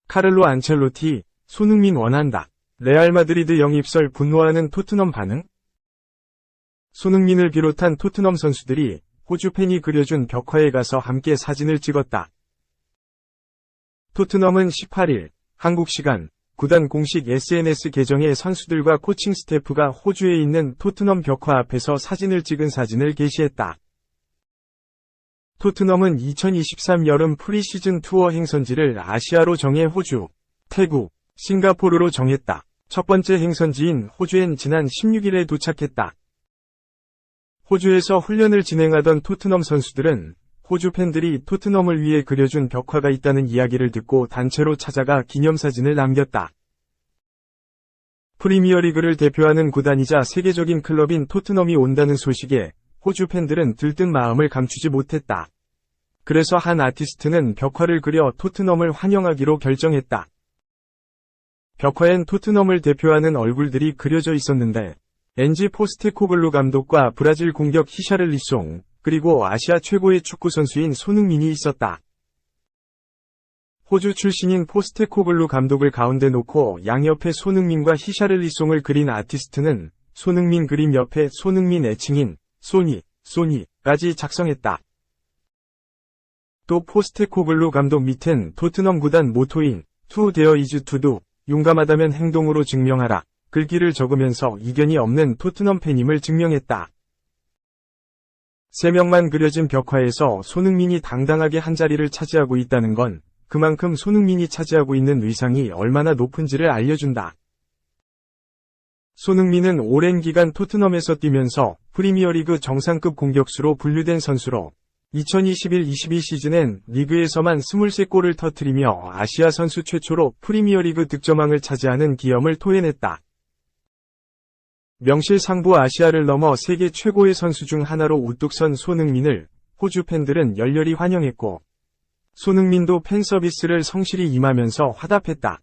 카를로 안첼로티, 손흥민 원한다. 레알 마드리드 영입설 분노하는 토트넘 반응? 손흥민을 비롯한 토트넘 선수들이 호주 팬이 그려준 벽화에 가서 함께 사진을 찍었다. 토트넘은 18일 한국 시간 구단 공식 SNS 계정에 선수들과 코칭 스태프가 호주에 있는 토트넘 벽화 앞에서 사진을 찍은 사진을 게시했다. 토트넘은 2023 여름 프리시즌 투어 행선지를 아시아로 정해 호주, 태국, 싱가포르로 정했다. 첫 번째 행선지인 호주엔 지난 16일에 도착했다. 호주에서 훈련을 진행하던 토트넘 선수들은 호주 팬들이 토트넘을 위해 그려준 벽화가 있다는 이야기를 듣고 단체로 찾아가 기념사진을 남겼다. 프리미어리그를 대표하는 구단이자 세계적인 클럽인 토트넘이 온다는 소식에 호주 팬들은 들뜬 마음을 감추지 못했다. 그래서 한 아티스트는 벽화를 그려 토트넘을 환영하기로 결정했다. 벽화엔 토트넘을 대표하는 얼굴들이 그려져 있었는데 엔지 포스테코글루 감독과 브라질 공격 히샤를리송, 그리고 아시아 최고의 축구 선수인 손흥민이 있었다. 호주 출신인 포스테코글루 감독을 가운데 놓고 양옆에 손흥민과 히샤를리송을 그린 아티스트는 손흥민 그림 옆에 손흥민 애칭인 소니까지 작성했다. 또 포스테코글루 감독 밑엔 토트넘 구단 모토인 To There is to do, 용감하다면 행동으로 증명하라, 글귀를 적으면서 이견이 없는 토트넘 팬임을 증명했다. 3명만 그려진 벽화에서 손흥민이 당당하게 한자리를 차지하고 있다는 건 그만큼 손흥민이 차지하고 있는 위상이 얼마나 높은지를 알려준다. 손흥민은 오랜 기간 토트넘에서 뛰면서 프리미어리그 정상급 공격수로 분류된 선수로 2021-22 시즌엔 리그에서만 23골을 터뜨리며 아시아 선수 최초로 프리미어리그 득점왕을 차지하는 기염을 토해냈다. 명실상부 아시아를 넘어 세계 최고의 선수 중 하나로 우뚝 선 손흥민을 호주 팬들은 열렬히 환영했고 손흥민도 팬 서비스를 성실히 임하면서 화답했다.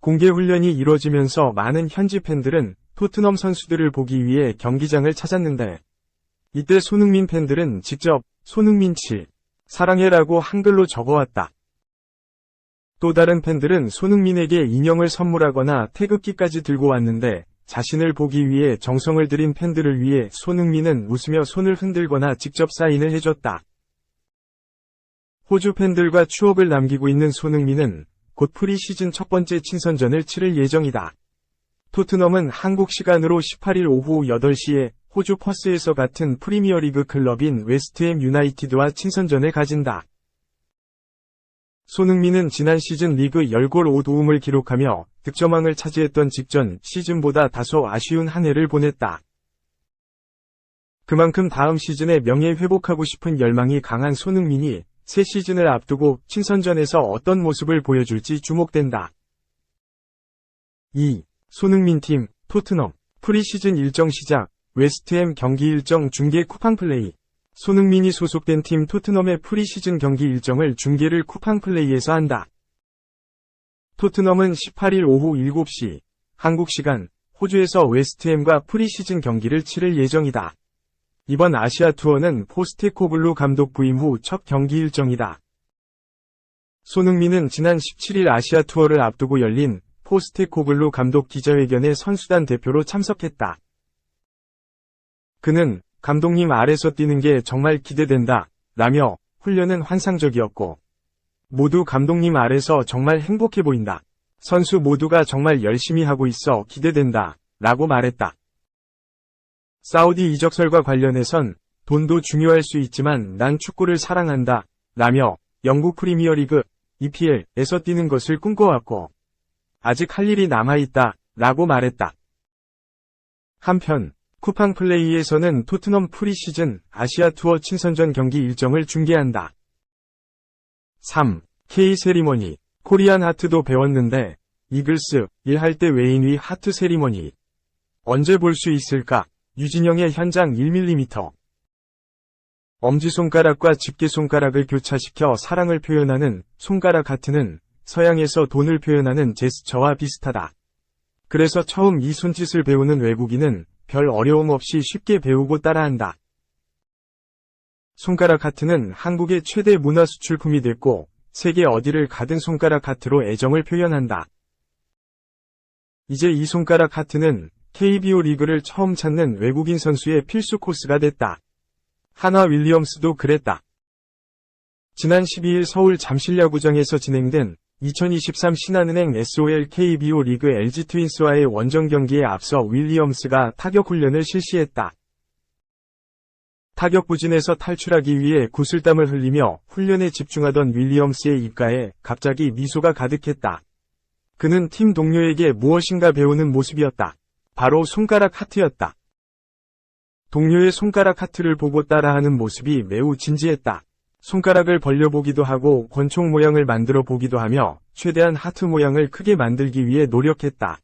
공개 훈련이 이뤄지면서 많은 현지 팬들은 토트넘 선수들을 보기 위해 경기장을 찾았는데 이때 손흥민 팬들은 직접 손흥민 사랑해라고 한글로 적어왔다. 또 다른 팬들은 손흥민에게 인형을 선물하거나 태극기까지 들고 왔는데 자신을 보기 위해 정성을 들인 팬들을 위해 손흥민은 웃으며 손을 흔들거나 직접 사인을 해줬다. 호주 팬들과 추억을 남기고 있는 손흥민은 곧 프리시즌 첫 번째 친선전을 치를 예정이다. 토트넘은 한국 시간으로 18일 오후 8시에 호주 퍼스에서 같은 프리미어리그 클럽인 웨스트햄 유나이티드와 친선전을 가진다. 손흥민은 지난 시즌 리그 10골 5도움을 기록하며 득점왕을 차지했던 직전 시즌보다 다소 아쉬운 한 해를 보냈다. 그만큼 다음 시즌에 명예 회복하고 싶은 열망이 강한 손흥민이 새 시즌을 앞두고 친선전에서 어떤 모습을 보여줄지 주목된다. 2. 손흥민 팀, 토트넘, 프리시즌 일정 시작, 웨스트햄 경기 일정 중계 쿠팡 플레이. 손흥민이 소속된 팀 토트넘의 프리시즌 경기 일정을 중계를 쿠팡 플레이에서 한다. 토트넘은 18일 오후 7시, 한국 시간, 호주에서 웨스트햄과 프리시즌 경기를 치를 예정이다. 이번 아시아 투어는 포스테코글루 감독 부임 후 첫 경기 일정이다. 손흥민은 지난 17일 아시아 투어를 앞두고 열린 포스테코글루 감독 기자회견에 선수단 대표로 참석했다. 그는 감독님 아래서 뛰는 게 정말 기대된다 라며 훈련은 환상적이었고 모두 감독님 아래서 정말 행복해 보인다. 선수 모두가 정말 열심히 하고 있어 기대된다 라고 말했다. 사우디 이적설과 관련해선 돈도 중요할 수 있지만 난 축구를 사랑한다 라며 영국 프리미어리그 EPL에서 뛰는 것을 꿈꿔왔고 아직 할 일이 남아있다 라고 말했다. 한편 쿠팡 플레이에서는 토트넘 프리시즌 아시아 투어 친선전 경기 일정을 중계한다. 3. K 세리머니, 코리안 하트도 배웠는데 이글스 일할 때 웨인위 하트 세리머니. 언제 볼 수 있을까? 유진영의 현장 1mm. 엄지손가락과 집게손가락을 교차시켜 사랑을 표현하는 손가락 하트는 서양에서 돈을 표현하는 제스처와 비슷하다. 그래서 처음 이 손짓을 배우는 외국인은 별 어려움 없이 쉽게 배우고 따라한다. 손가락 하트는 한국의 최대 문화 수출품이 됐고 세계 어디를 가든 손가락 하트로 애정을 표현한다. 이제 이 손가락 하트는 KBO 리그를 처음 찾는 외국인 선수의 필수 코스가 됐다. 한화 윌리엄스도 그랬다. 지난 12일 서울 잠실야구장에서 진행된 2023 신한은행 SOL KBO 리그 LG 트윈스와의 원정 경기에 앞서 윌리엄스가 타격 훈련을 실시했다. 타격 부진에서 탈출하기 위해 구슬땀을 흘리며 훈련에 집중하던 윌리엄스의 입가에 갑자기 미소가 가득했다. 그는 팀 동료에게 무엇인가 배우는 모습이었다. 바로 손가락 하트였다. 동료의 손가락 하트를 보고 따라하는 모습이 매우 진지했다. 손가락을 벌려보기도 하고 권총 모양을 만들어 보기도 하며 최대한 하트 모양을 크게 만들기 위해 노력했다.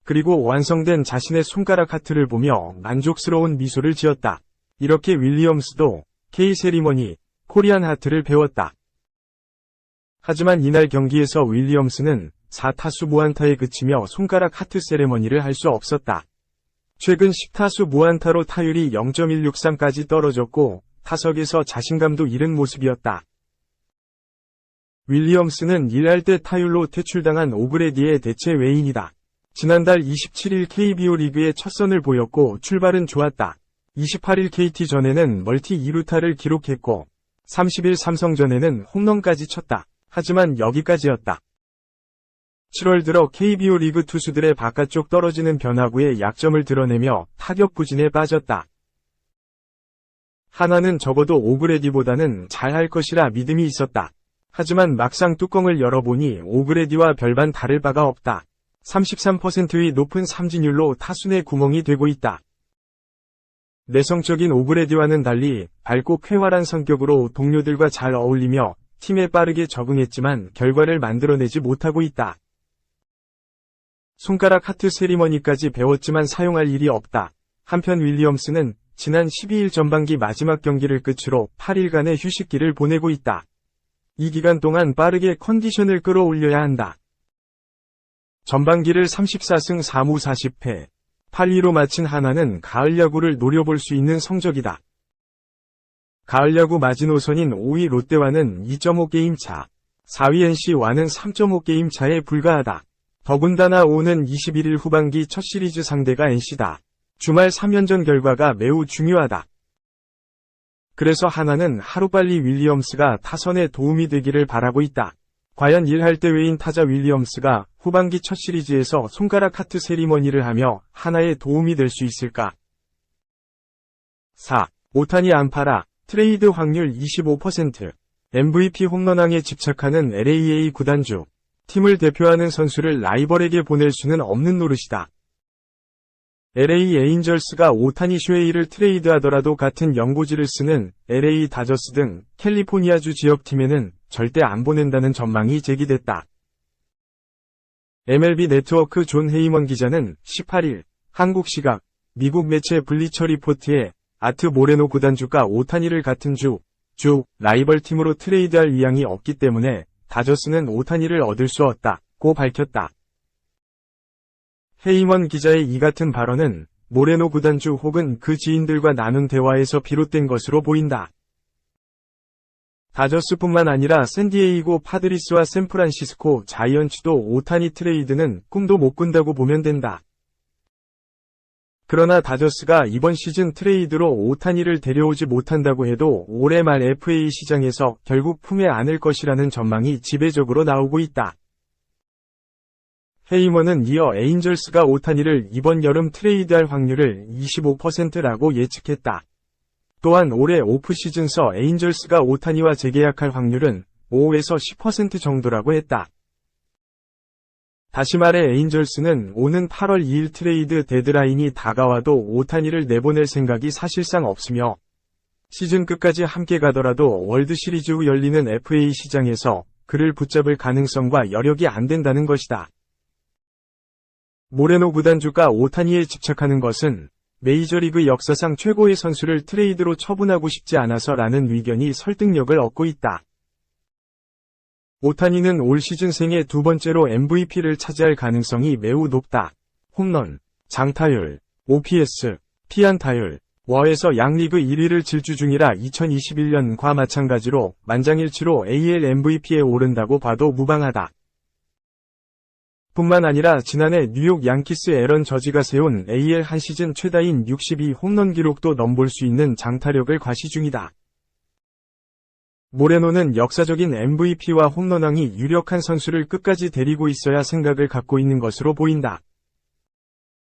그리고 완성된 자신의 손가락 하트를 보며 만족스러운 미소를 지었다. 이렇게 윌리엄스도 K-세리머니, 코리안 하트를 배웠다. 하지만 이날 경기에서 윌리엄스는 4타수 무안타에 그치며 손가락 하트 세레머니를 할 수 없었다. 최근 10타수 무안타로 타율이 0.163까지 떨어졌고 타석에서 자신감도 잃은 모습이었다. 윌리엄스는 일할 때 타율로 퇴출당한 오그레디의 대체 외인이다. 지난달 27일 KBO 리그에 첫 선을 보였고 출발은 좋았다. 28일 KT전에는 멀티 2루타를 기록했고 30일 삼성전에는 홈런까지 쳤다. 하지만 여기까지였다. 7월 들어 KBO 리그 투수들의 바깥쪽 떨어지는 변화구에 약점을 드러내며 타격 부진에 빠졌다. 하나는 적어도 오그레디보다는 잘할 것이라 믿음이 있었다. 하지만 막상 뚜껑을 열어보니 오그레디와 별반 다를 바가 없다. 33%의 높은 삼진율로 타순의 구멍이 되고 있다. 내성적인 오그레디와는 달리 밝고 쾌활한 성격으로 동료들과 잘 어울리며 팀에 빠르게 적응했지만 결과를 만들어내지 못하고 있다. 손가락 하트 세리머니까지 배웠지만 사용할 일이 없다. 한편 윌리엄스는 지난 12일 전반기 마지막 경기를 끝으로 8일간의 휴식기를 보내고 있다. 이 기간 동안 빠르게 컨디션을 끌어올려야 한다. 전반기를 34승 4무 40패, 8위로 마친 하나는 가을 야구를 노려볼 수 있는 성적이다. 가을 야구 마지노선인 5위 롯데와는 2.5게임 차, 4위 NC와는 3.5게임 차에 불과하다. 더군다나 오는 21일 후반기 첫 시리즈 상대가 NC다. 주말 3연전 결과가 매우 중요하다. 그래서 하나는 하루빨리 윌리엄스가 타선에 도움이 되기를 바라고 있다. 과연 일할 때 외인 타자 윌리엄스가 후반기 첫 시리즈에서 손가락 하트 세리머니를 하며 하나의 도움이 될 수 있을까? 4. 오타니 안팔아, 트레이드 확률 25%, MVP 홈런왕에 집착하는 LAA 구단주. 팀을 대표하는 선수를 라이벌에게 보낼 수는 없는 노릇이다. LA 에인절스가 오타니 슈에이를 트레이드하더라도 같은 연고지를 쓰는 LA 다저스 등 캘리포니아주 지역팀에는 절대 안 보낸다는 전망이 제기됐다. MLB 네트워크 존 헤이먼 기자는 18일 한국 시각 미국 매체 블리처 리포트에 아트 모레노 구단주가 오타니를 같은 주 라이벌 팀으로 트레이드할 의향이 없기 때문에 다저스는 오타니를 얻을 수 없다고 밝혔다. 헤이먼 기자의 이 같은 발언은 모레노 구단주 혹은 그 지인들과 나눈 대화에서 비롯된 것으로 보인다. 다저스뿐만 아니라 샌디에이고 파드리스와 샌프란시스코 자이언츠도 오타니 트레이드는 꿈도 못 꾼다고 보면 된다. 그러나 다저스가 이번 시즌 트레이드로 오타니를 데려오지 못한다고 해도 올해 말 FA 시장에서 결국 품에 안을 것이라는 전망이 지배적으로 나오고 있다. 헤이먼은 이어 에인절스가 오타니를 이번 여름 트레이드할 확률을 25%라고 예측했다. 또한 올해 오프시즌서 에인절스가 오타니와 재계약할 확률은 5에서 10% 정도라고 했다. 다시 말해 에인절스는 오는 8월 2일 트레이드 데드라인이 다가와도 오타니를 내보낼 생각이 사실상 없으며 시즌 끝까지 함께 가더라도 월드시리즈 후 열리는 FA 시장에서 그를 붙잡을 가능성과 여력이 안 된다는 것이다. 모레노 구단주가 오타니에 집착하는 것은 메이저리그 역사상 최고의 선수를 트레이드로 처분하고 싶지 않아서라는 의견이 설득력을 얻고 있다. 오타니는 올 시즌 생애 두 번째로 MVP를 차지할 가능성이 매우 높다. 홈런, 장타율, OPS, 피안타율, 워에서 양리그 1위를 질주 중이라 2021년과 마찬가지로 만장일치로 AL MVP에 오른다고 봐도 무방하다. 뿐만 아니라 지난해 뉴욕 양키스 애런 저지가 세운 AL 한 시즌 최다인 62 홈런 기록도 넘볼 수 있는 장타력을 과시 중이다. 모레노는 역사적인 MVP와 홈런왕이 유력한 선수를 끝까지 데리고 있어야 생각을 갖고 있는 것으로 보인다.